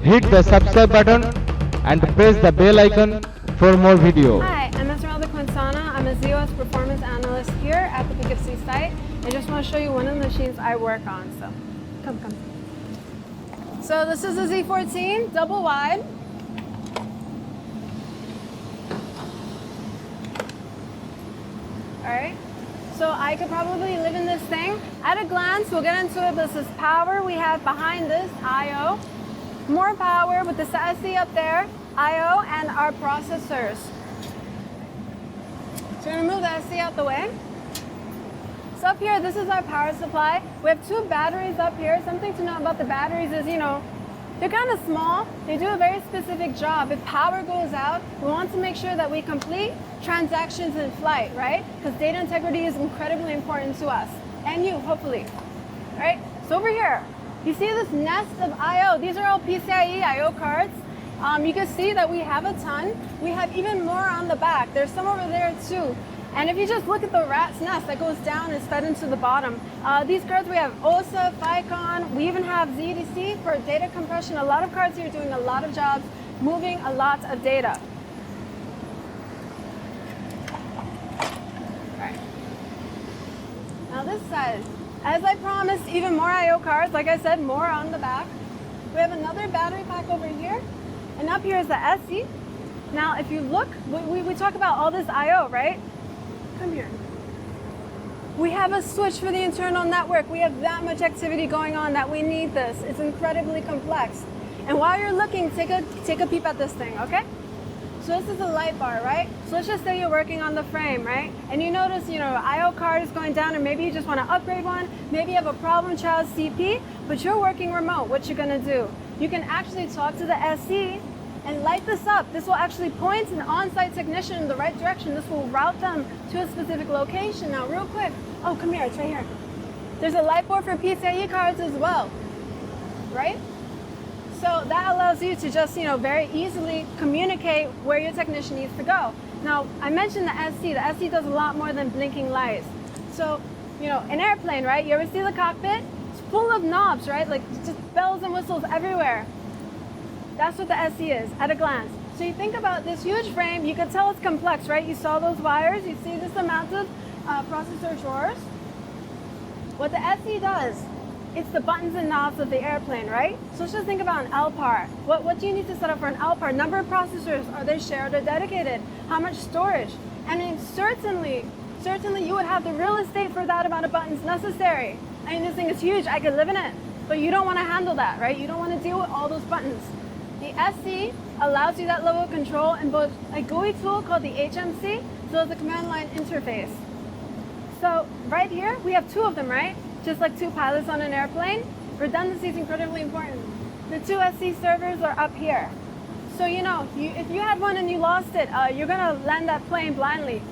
hit the subscribe button and press the bell icon for more video. Hi, I'm Esmeralda Quintana. I'm a ZOS Performance Analyst here at the PKC site. I just want to show you one of the machines I work on. So, come. So this is a Z14 double wide. All right. So I could probably live in this thing. At a glance, we'll get into it. This is power. We have behind this I/O. More power with the SASE up there, I/O, and our processors. So we're gonna move the SC out the way. So up here, this is our power supply. We have two batteries up here. Something to know about the batteries is, they're kind of small. They do a very specific job. If power goes out, we want to make sure that we complete transactions in flight, right? Because data integrity is incredibly important to us, and you, hopefully. All right, so over here, you see this nest of I/O. These are all PCIe I/O cards. You can see that we have a ton. We have even more on the back. There's some over there too. And if you just look at the rat's nest that goes down and is fed into the bottom, these cards we have OSA, FICON, we even have ZDC for data compression. A lot of cards here doing a lot of jobs, moving a lot of data. All right. Now this side, as I promised, even more I/O cards. Like I said, more on the back. We have another battery pack over here. And up here is the SC. Now, if you look, we talk about all this I/O, right? Come here. We have a switch for the internal network. We have that much activity going on that we need this. It's incredibly complex. And while you're looking, take a peep at this thing, okay? So this is a light bar, right? So let's just say you're working on the frame, right? And you notice, I/O card is going down, or maybe you just want to upgrade one. Maybe you have a problem child CP, but you're working remote. What you're gonna do? You can actually talk to the SC and light this up. This will actually point an on-site technician in the right direction. This will route them to a specific location. Now, real quick. Oh, come here, it's right here. There's a light board for PCIe cards as well, right? So that allows you to just, very easily communicate where your technician needs to go. Now, I mentioned the SC. The SC does a lot more than blinking lights. So, an airplane, right? You ever see the cockpit? It's full of knobs, right? Like just bells and whistles everywhere. That's what the SC is at a glance. So you think about this huge frame, you can tell it's complex, right? You saw those wires, you see this amount of processor drawers. What the SC does, it's the buttons and knobs of the airplane, right? So let's just think about an LPAR. What do you need to set up for an LPAR? Number of processors, are they shared or dedicated? How much storage? I mean, certainly you would have the real estate for that amount of buttons necessary. I mean, this thing is huge, I could live in it, but you don't want to handle that, right? You don't want to deal with all those buttons. The SC allows you that level of control in both a GUI tool called the HMC, as well as the command line interface. So right here, we have two of them, right? Just like two pilots on an airplane. Redundancy is incredibly important. The two SC servers are up here. So if you had one and you lost it, you're gonna land that plane blindly.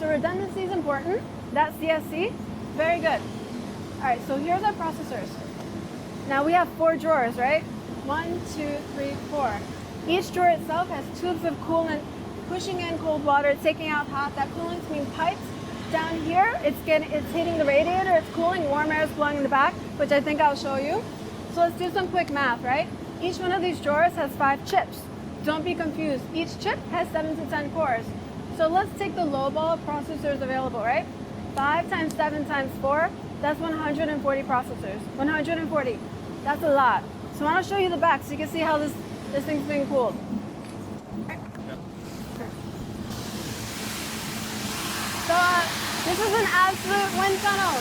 So redundancy is important. That's the SC. Very good. All right, so here's our processors. Now we have 4 drawers, right? 1, 2, 3, 4. Each drawer itself has tubes of coolant pushing in cold water, taking out hot. That coolant means pipes. Down here, it's hitting the radiator, it's cooling, warm air is blowing in the back, which I think I'll show you. So let's do some quick math, right? Each one of these drawers has 5 chips. Don't be confused. Each chip has 7 to 10 cores. So let's take the lowball processors available, right? 5 times 7 times 4, that's 140 processors. 140. That's a lot. So I want to show you the back so you can see how this thing's being cooled. So this is an absolute wind tunnel.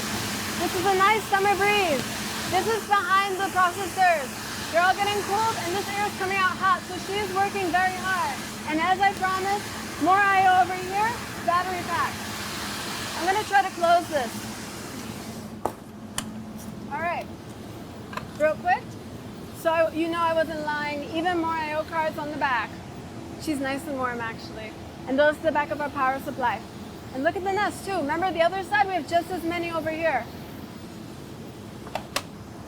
This is a nice summer breeze. This is behind the processors. They're all getting cooled and this air is coming out hot. So she is working very hard. And as I promised, more I/O over here, battery pack. I'm going to try to close this. All right, real quick. So I wasn't lying, even more I/O cards on the back. She's nice and warm actually. And those to the back of our power supply. And look at the nest too. Remember the other side, we have just as many over here.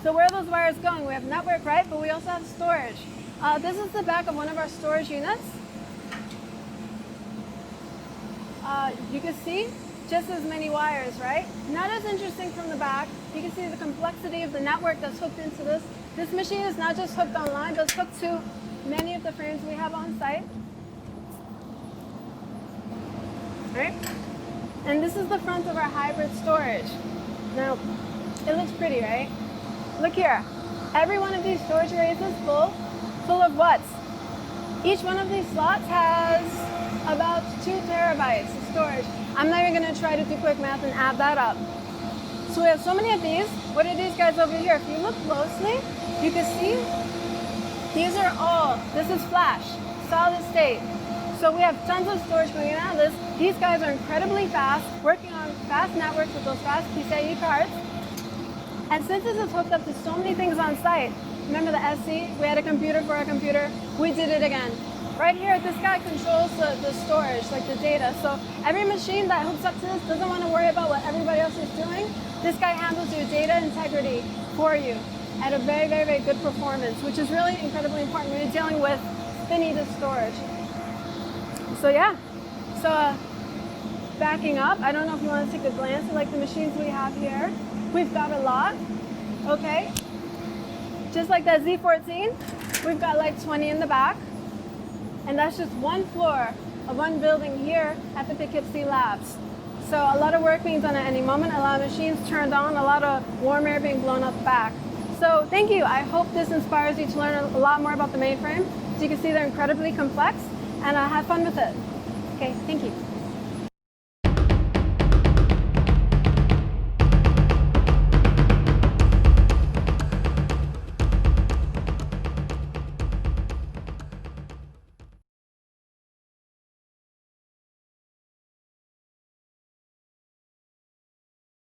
So where are those wires going? We have network, right? But we also have storage. This is the back of one of our storage units. You can see just as many wires, right? Not as interesting from the back. You can see the complexity of the network that's hooked into this This machine is not just hooked online, but it's hooked to many of the frames we have on site. Right? And this is the front of our hybrid storage. Now, it looks pretty, right? Look here. Every one of these storage arrays is full of what? Each one of these slots has about 2 terabytes of storage. I'm not even gonna try to do quick math and add that up. So we have so many of these. What are these guys over here? If you look closely, you can see these are all, this is flash, solid state. So we have tons of storage going out of this. These guys are incredibly fast, working on fast networks with those fast PCIe cards. And since this is hooked up to so many things on site, remember the SC? We had a computer for a computer. We did it again. Right here, this guy controls the storage, like the data. So every machine that hooks up to this doesn't want to worry about what everybody else is doing. This guy handles your data integrity for you at a very, very, very good performance, which is really incredibly important when you're dealing with spinny disk storage. So yeah, so backing up, I don't know if you want to take a glance at like the machines we have here. We've got a lot, okay? Just like that Z14, we've got like 20 in the back. And that's just one floor of one building here at the Poughkeepsie Labs. So a lot of work being done at any moment, a lot of machines turned on, a lot of warm air being blown out the back. So thank you. I hope this inspires you to learn a lot more about the mainframe. As you can see, they're incredibly complex, and have fun with it. Okay, thank you.